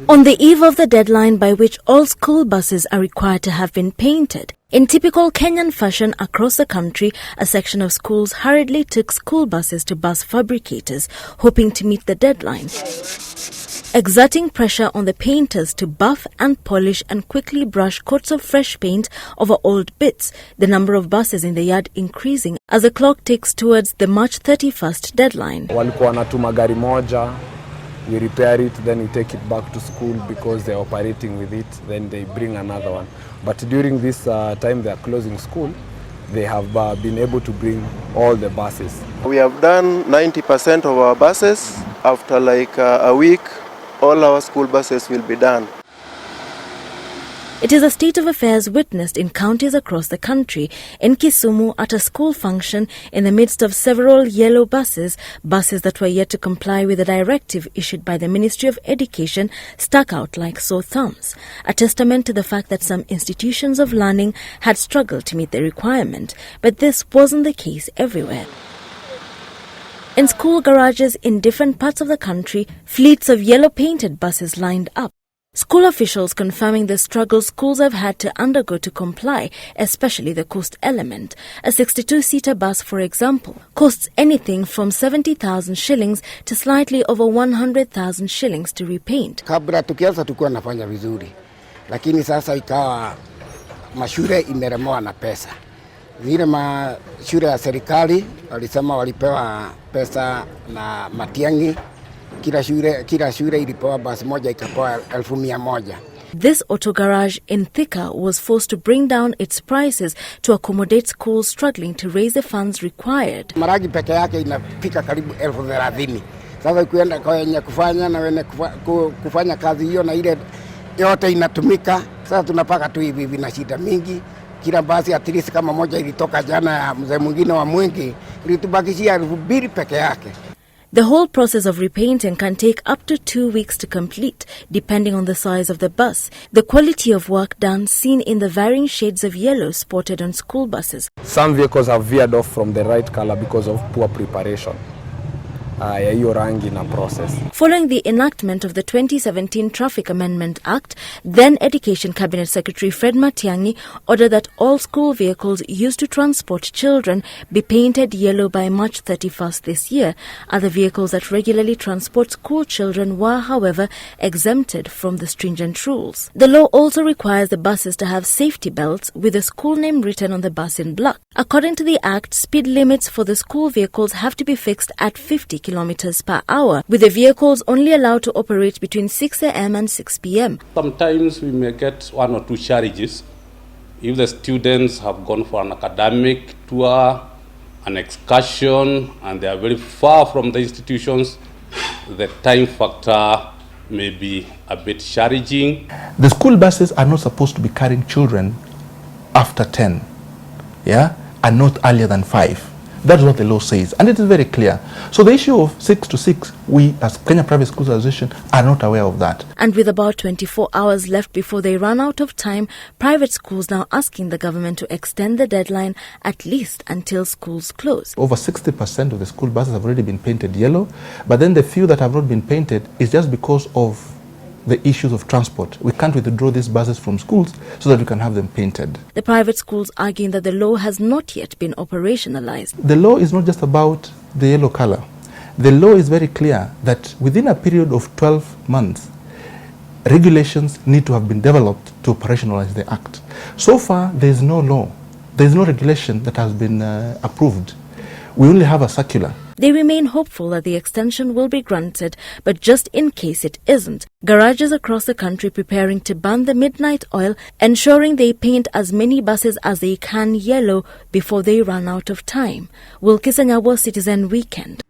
On the eve of the deadline by which all school buses are required to have been painted, in typical Kenyan fashion across the country, a section of schools hurriedly took school buses to bus fabricators, hoping to meet the deadline, exerting pressure on the painters to buff and polish and quickly brush coats of fresh paint over old bits, the number of buses in the yard increasing as the clock ticks towards the March 31st deadline. Walikuwa wanatuma gari moja, we repair it, then we take it back to school because they're operating with it, then they bring another one. But during this time they are closing school, they have been able to bring all the buses. We have done 90% of our buses. After like a week, all our school buses will be done. It is a state of affairs witnessed in counties across the country. In Kisumu, at a school function, in the midst of several yellow buses that were yet to comply with the directive issued by the Ministry of Education, stuck out like sore thumbs, a testament to the fact that some institutions of learning had struggled to meet the requirement. But this wasn't the case everywhere. In school garages in different parts of the country, fleets of yellow-painted buses lined up. School officials confirming the struggle schools have had to undergo to comply, especially the cost element. A 62-seater bus, for example, costs anything from 70,000 shillings to slightly over 100,000 shillings to repaint. Kabla tukianza tulikuwa nafanya vizuri, lakini sasa ikawa mashule imeremewa na pesa. Zile mashule ya serikali walisema walipewa pesa na Matiang'i. Kila shule ilipewa basi moja ikapewa 1,100. This auto garage in Thika was forced to bring down its prices to accommodate schools struggling to raise the funds required. Maragi peke yake inafika karibu 30,000. Sasa ukienda kwa wenye kufanya na wenye kufanya kazi hiyo na ile yote inatumika, sasa tunapaka tu hivi na shida mingi. Kila basi at least kama moja ilitoka jana ya mzee mwingine wa Mwingi, ilitubakishia 2,000 peke yake. The whole process of repainting can take up to 2 weeks to complete, depending on the size of the bus, the quality of work done seen in the varying shades of yellow spotted on school buses. Some vehicles have veered off from the right color because of poor preparation. Following the enactment of the 2017 Traffic Amendment Act, then Education Cabinet Secretary Fred Matiang'i ordered that all school vehicles used to transport children be painted yellow by March 31st this year. Other vehicles that regularly transport school children were, however, exempted from the stringent rules. The law also requires the buses to have safety belts with the school name written on the bus in black. According to the Act, speed limits for the school vehicles have to be fixed at 50 kilometers per hour, with the vehicles only allowed to operate between 6 a.m. and 6 p.m. Sometimes we may get 1 or 2 charges if the students have gone for an academic tour, an excursion, and they are very far from the institutions. The time factor may be a bit challenging. The school buses are not supposed to be carrying children after 10, and not earlier than 5. That's what the law says, and it is very clear. So the issue of 6 to 6, we as Kenya Private Schools Association are not aware of that. And with about 24 hours left before they run out of time, private schools now asking the government to extend the deadline at least until schools close. Over 60% of the school buses have already been painted yellow, but then the few that have not been painted is just because of the issues of transport. We can't withdraw these buses from schools so that we can have them painted. The private schools arguing that the law has not yet been operationalized. The law is not just about the yellow color. The law is very clear that within a period of 12 months, regulations need to have been developed to operationalize the act. So far, there is no law. There is no regulation that has been approved. We only have a circular. They remain hopeful that the extension will be granted, but just in case it isn't, garages across the country preparing to burn the midnight oil, ensuring they paint as many buses as they can yellow before they run out of time. Wilkis Anyawo, Citizen Weekend.